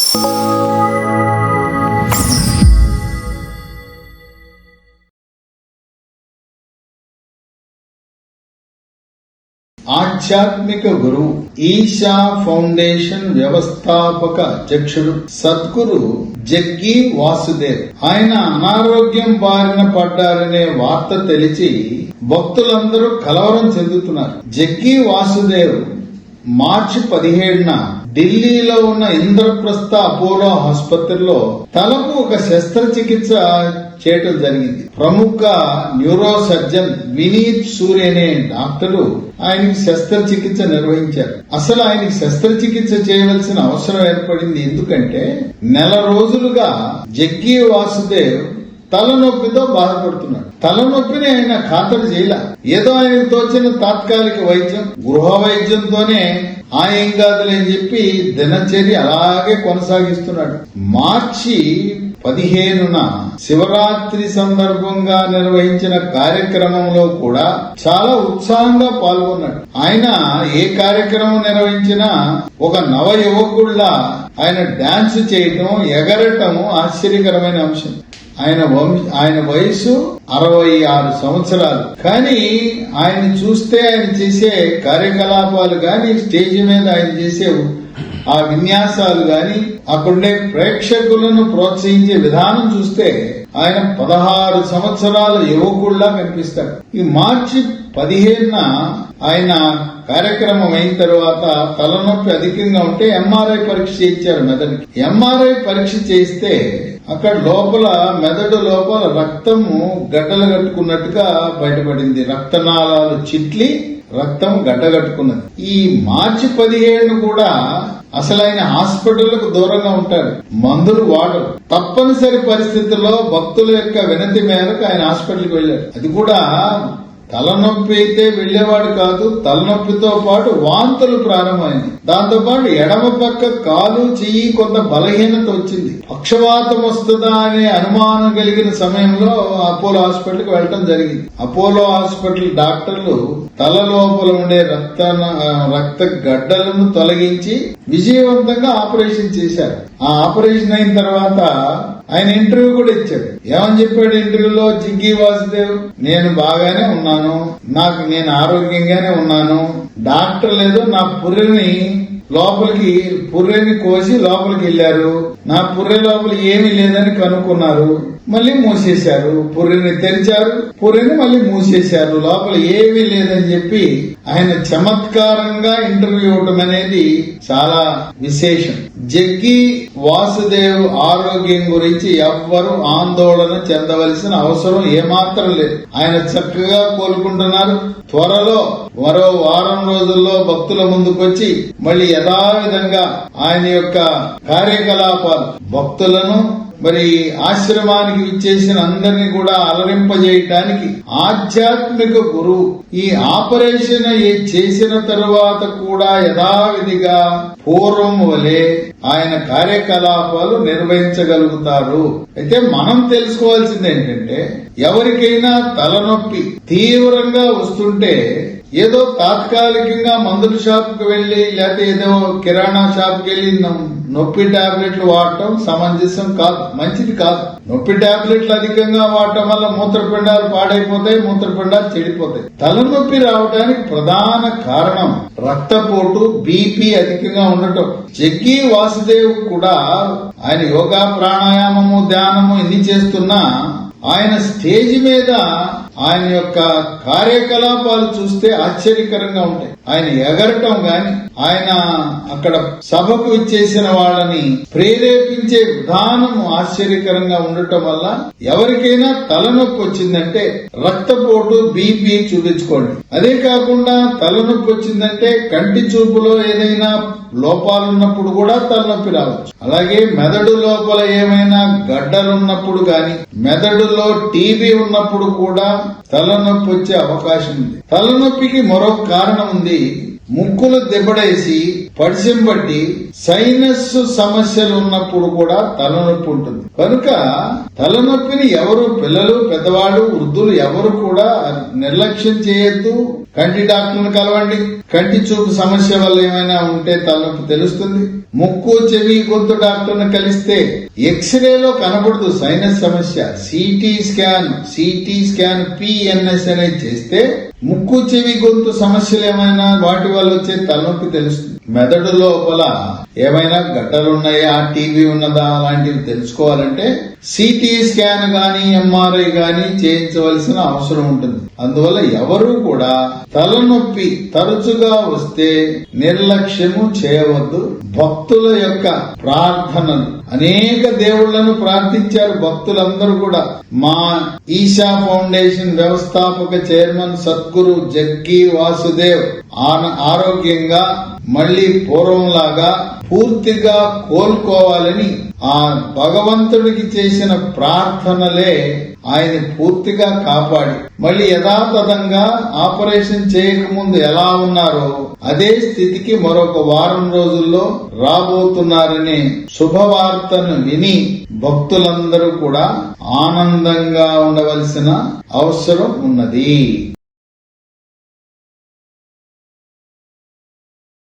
ఆధ్యాత్మిక గురువు, ఈశా ఫౌండేషన్ వ్యవస్థాపక అధ్యక్షుడు సద్గురు జగ్గీ వాసుదేవ్. ఆయన అనారోగ్యం బారిన పడ్డారనే వార్త తెలిసి భక్తులందరూ కలవరం చెందుతున్నారు. జగ్గీ వాసుదేవ్ మార్చి 17న ఢిల్లీలో ఉన్న ఇంద్రప్రస్థ అపోలో ఆసుపత్రిలో తలకు ఒక శస్త్రచికిత్స చేయటం జరిగింది. ప్రముఖ న్యూరో సర్జన్ వినీత్ సూర్య అనే డాక్టరు ఆయనకి శస్త్రచికిత్స నిర్వహించారు. అసలు ఆయనకి శస్త్రచికిత్స చేయవలసిన అవసరం ఏర్పడింది. ఎందుకంటే నెల రోజులుగా జగ్గీ వాసుదేవ్ తలనొప్పితో బాధపడుతున్నాడు. తలనొప్పిని ఆయన ఖాతరు చేయలే. ఏదో ఆయనకు తోచిన తాత్కాలిక వైద్యం, గృహ వైద్యంతోనే ఏం కాదులని చెప్పి దినచర్య అలాగే కొనసాగిస్తున్నాడు. మార్చి 15న శివరాత్రి సందర్భంగా నిర్వహించిన కార్యక్రమంలో కూడా చాలా ఉత్సాహంగా పాల్గొన్నాడు. ఆయన ఏ కార్యక్రమం నిర్వహించినా ఒక నవ యువకుల్లా ఆయన డాన్స్ చేయటం, ఎగరటం ఆశ్చర్యకరమైన అంశం. ఆయన వయసు 66 సంవత్సరాలు. కానీ ఆయన చూస్తే ఆయన చేసే కార్యకలాపాలు గాని, స్టేజ్ మీద ఆయన చేసే ఆ విన్యాసాలు గాని, అక్కడుండే ప్రేక్షకులను ప్రోత్సహించే విధానం చూస్తే ఆయన 16 సంవత్సరాల యువకుల్లా కనిపిస్తాడు. ఈ మార్చి 15న ఆయన కార్యక్రమం అయిన తర్వాత తలనొప్పి అధికంగా ఉంటే ఎంఆర్ఐ పరీక్ష చేయించారు మెదడుకి. ఎంఆర్ఐ పరీక్ష చేస్తే అక్కడ లోపల మెదడు లోపల రక్తము గడ్డలు కట్టుకున్నట్టుగా బయటపడింది. రక్తనాళాలు చిట్లి రక్తం గడ్డగట్టుకున్నది. ఈ మార్చి 17 కూడా అసలు ఆయన హాస్పిటళ్లకు దూరంగా ఉంటాడు, మందులు వాడరు. తప్పనిసరి పరిస్థితుల్లో భక్తుల యొక్క వినతి మేరకు ఆయన హాస్పిటల్కి వెళ్లాడు. అది కూడా తలనొప్పి అయితే వెళ్లేవాడు కాదు, తలనొప్పితో పాటు వాంతులు ప్రారంభమైంది. దాంతో పాటు ఎడమ పక్క కాలు, చెయ్యి కొంత బలహీనత వచ్చింది. పక్షవాతం వస్తుందా అనే అనుమానం కలిగిన సమయంలో అపోలో హాస్పిటల్కి వెళ్లడం జరిగింది. అపోలో హాస్పిటల్ డాక్టర్లు తల లోపల ఉండే రక్త గడ్డలను తొలగించి విజయవంతంగా ఆపరేషన్ చేశారు. ఆ ఆపరేషన్ అయిన తర్వాత ఆయన ఇంటర్వ్యూ కూడా ఇచ్చాడు. ఏమని చెప్పాడు ఇంటర్వ్యూలో జగ్గీ వాసుదేవ్? నేను బాగానే ఉన్నాను, నేను ఆరోగ్యంగానే ఉన్నాను. డాక్టర్ లేదు, నా పుర్రెని కోసి లోపలికి వెళ్లారు. నా పుర్రె లోపల ఏమీ లేదని కనుక్కున్నారు. మళ్ళీ మూసేశారు. పుర్రెని తెరిచారు, పుర్రెని మళ్ళీ మూసేశారు. లోపల ఏమీ లేదని చెప్పి ఆయన చమత్కారంగా ఇంటర్వ్యూ ఇవ్వడం అనేది చాలా విశేషం. జగ్గీ వాసుదేవ్ ఆరోగ్యం గురించి ఎవ్వరూ ఆందోళన చెందవలసిన అవసరం ఏమాత్రం లేదు. ఆయన చక్కగా కోలుకుంటున్నారు. త్వరలో మరో వారం రోజుల్లో భక్తుల ముందుకొచ్చి మళ్ళీ యథావిధంగా ఆయన యొక్క కార్యకలాపాలు, భక్తులను మరి ఆశ్రమానికి విచ్చేసిన అందరినీ కూడా అలరింపజేయటానికి ఆధ్యాత్మిక గురువు ఈ ఆపరేషన్ చేసిన తరువాత కూడా యథావిధిగా పూర్వం వలె ఆయన కార్యకలాపాలు నిర్వహించగలుగుతారు. అయితే మనం తెలుసుకోవాల్సింది ఏంటంటే, ఎవరికైనా తలనొప్పి తీవ్రంగా వస్తుంటే ఏదో తాత్కాలికంగా మందుల షాప్కి వెళ్లి లేకపోతే ఏదో కిరాణా షాప్కి వెళ్లి నొప్పి టాబ్లెట్లు వాడటం సమంజసం కాదు, మంచిది కాదు. నొప్పి టాబ్లెట్లు అధికంగా వాడటం వల్ల మూత్రపిండాలు పాడైపోతాయి, మూత్రపిండాలు చెడిపోతాయి. తలనొప్పి రావడానికి ప్రధాన కారణం రక్తపోటు, బీపీ అధికంగా ఉండటం. జగ్గీ వాసుదేవ్ కూడా ఆయన యోగా, ప్రాణాయామము, ధ్యానము ఇన్ని చేస్తున్నా ఆయన స్టేజ్ మీద ఆయన యొక్క కార్యకలాపాలు చూస్తే ఆశ్చర్యకరంగా ఉంటాయి. ఆయన ఎగరటం గాని, ఆయన అక్కడ సభకు ఇచ్చేసిన వాళ్ళని ప్రేరేపించే విధానం ఆశ్చర్యకరంగా ఉండటం వల్ల ఎవరికైనా తలనొప్పి వచ్చిందంటే రక్తపోటు, బీపీ చూపించుకోండి. అదే కాకుండా తలనొప్పి వచ్చిందంటే కంటి చూపులో ఏదైనా లోపాలున్నప్పుడు కూడా తలనొప్పి రావచ్చు. అలాగే మెదడు లోపల ఏమైనా గడ్డలున్నప్పుడు గాని, మెదడులో టీబీ ఉన్నప్పుడు కూడా తలనొప్పి వచ్చే అవకాశం ఉంది. తలనొప్పికి మరో కారణం ఉంది. ముక్కులు దెబ్బడేసి పడిశం బట్టి సైనస్ సమస్యలు ఉన్నప్పుడు కూడా తలనొప్పి ఉంటుంది. కనుక తలనొప్పిని ఎవరు, పిల్లలు, పెద్దవాళ్ళు, వృద్ధులు ఎవరు కూడా నిర్లక్ష్యం చేయొద్దు. కంటి డాక్టర్ను కలవండి. కంటి చూపు సమస్య వల్ల ఏమైనా ఉంటే తలనొప్పి తెలుస్తుంది. ముక్కు చెవి గొంతు డాక్టర్ను కలిస్తే ఎక్స్రేలో కనబడదు సైనస్ సమస్య. సిటీ స్కాన్ PNS అనేది చేస్తే ముక్కు చెవి గొంతు సమస్యలు ఏమైనా వాటి వల్ల వచ్చే తలనొప్పి తెలుస్తుంది. మెదడు లోపల ఏమైనా గడ్డలున్నాయా, టీబీ ఉన్నదా అలాంటివి తెలుసుకోవాలంటే సిటీ స్కాన్ గాని MRI గాని చేయించవలసిన అవసరం ఉంటుంది. అందువల్ల ఎవరూ కూడా తలనొప్పి తరచుగా వస్తే నిర్లక్ష్యము చేయవద్దు. భక్తుల యొక్క ప్రార్థనలు, అనేక దేవుళ్లను ప్రార్థించారు భక్తులందరూ కూడా. మా ఈశా ఫౌండేషన్ వ్యవస్థాపక చైర్మన్ సద్గురు జగ్గి వాసుదేవ్ ఆరోగ్యంగా మళ్లీ పూర్వంలాగా పూర్తిగా కోలుకోవాలని ఆ భగవంతుడికి చేసిన ప్రార్థనలే ఆయన పూర్తిగా కాపాడి మళ్లీ యథాతథంగా ఆపరేషన్ చేయకముందు ఎలా ఉన్నారో అదే స్థితికి మరొక వారం రోజుల్లో రాబోతున్నారనే శుభవార్తను విని భక్తులందరూ కూడా ఆనందంగా ఉండవలసిన అవసరం ఉన్నది.